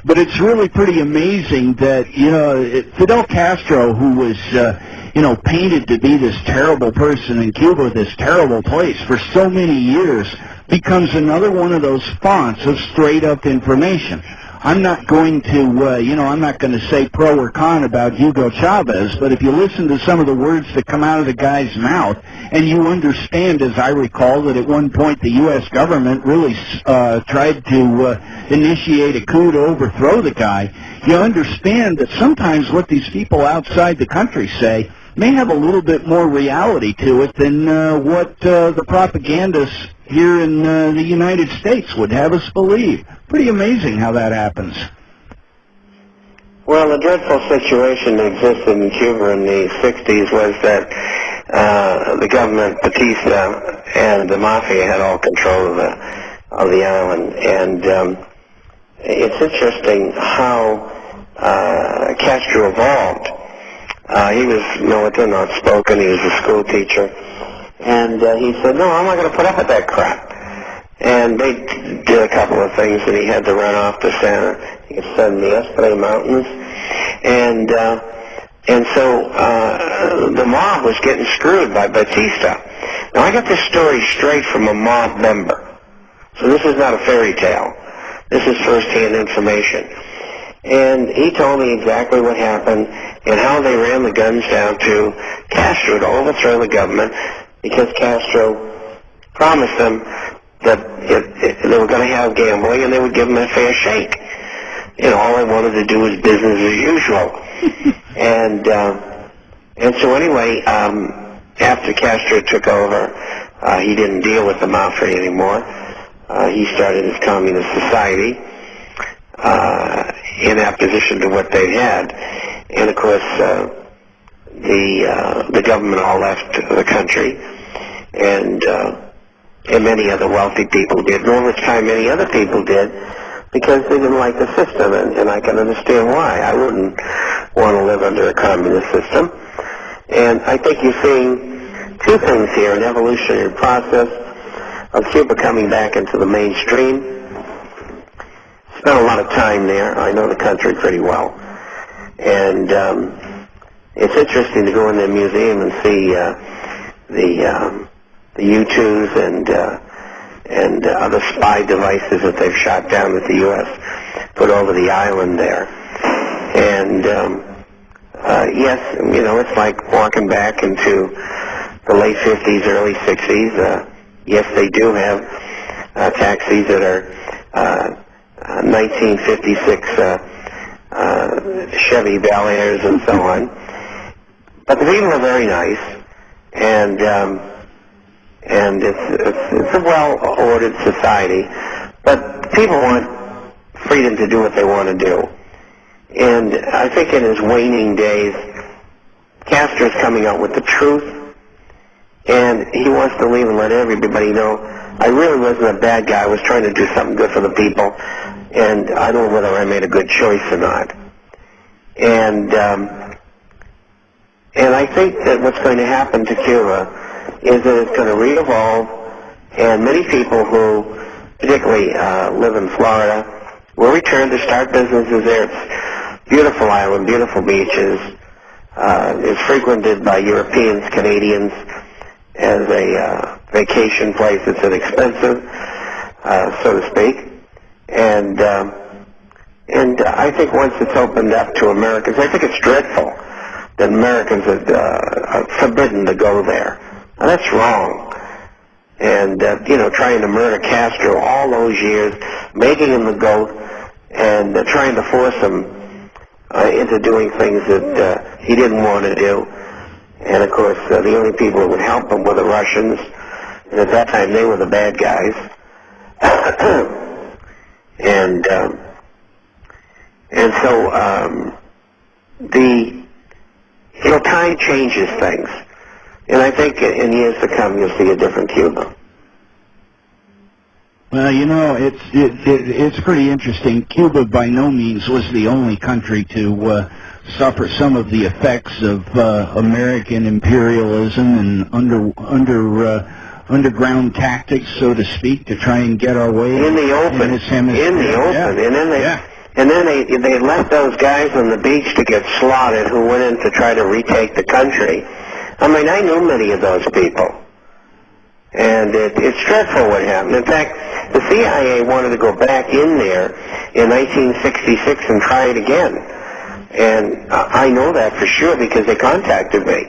But it's really pretty amazing that, Fidel Castro, who was, painted to be this terrible person in Cuba, this terrible place for so many years, becomes another one of those fonts of straight-up information. I'm not going to, I'm not going to say pro or con about Hugo Chavez, but if you listen to some of the words that come out of the guy's mouth, and you understand, as I recall, that at one point the U.S. government really tried to initiate a coup to overthrow the guy, you understand that sometimes what these people outside the country say may have a little bit more reality to it than what the propagandists here in the United States would have us believe. Pretty amazing how that happens. Well, the dreadful situation that existed in Cuba in the 60s was that the government, Batista, and the mafia had all control of the island. And it's interesting how Castro evolved. He was militant, outspoken. He was a school teacher. And he said, no, I'm not going to put up with that crap. And they did a couple of things, and he had to run off to the Espray Mountains. And so the mob was getting screwed by Batista. Now, I got this story straight from a mob member. So this is not a fairy tale. This is first-hand information. And he told me exactly what happened and how they ran the guns down to Castro to overthrow the government, because Castro promised them that they were going to have gambling and they would give them a fair shake. All they wanted to do was business as usual. And so anyway, after Castro took over, he didn't deal with the mafia anymore. He started his communist society in opposition to what they had. And of course, the government all left the country, and many other wealthy people did, and over time many other people did, because they didn't like the system, and I can understand why. I wouldn't want to live under a communist system. And I think you're seeing two things here, an evolutionary process of Cuba coming back into the mainstream. Spent a lot of time there. I know the country pretty well. And it's interesting to go in their museum and see the U-2s and other spy devices that they've shot down that the U.S. put over the island there. And yes, it's like walking back into the late 50s, early 60s. Yes, they do have taxis that are 1956 Chevy Bel Airs and so on. But the people are very nice, and it's a well-ordered society. But people want freedom to do what they want to do. And I think in his waning days, Castro's coming out with the truth, and he wants to leave and let everybody know, I really wasn't a bad guy. I was trying to do something good for the people, and I don't know whether I made a good choice or not. And I think that what's going to happen to Cuba is that it's going to re-evolve, and many people who particularly live in Florida will return to start businesses there. It's a beautiful island, beautiful beaches. It's frequented by Europeans, Canadians, as a vacation place. It's inexpensive, so to speak. And I think once it's opened up to Americans, I think it's dreadful that Americans are forbidden to go there. Now, that's wrong. And, trying to murder Castro all those years, making him the GOAT, and trying to force him into doing things that he didn't want to do. And, of course, the only people that would help him were the Russians. And at that time, they were the bad guys. And so time changes things. And I think in years to come, you'll see a different Cuba. Well, it's pretty interesting. Cuba by no means was the only country to suffer some of the effects of American imperialism and underground tactics, so to speak, to try and get our way in the open. In this hemisphere. In the open, yeah. and then And then they left those guys on the beach to get slaughtered who went in to try to retake the country. I mean, I knew many of those people. And it's dreadful what happened. In fact, the CIA wanted to go back in there in 1966 and try it again. And I know that for sure because they contacted me.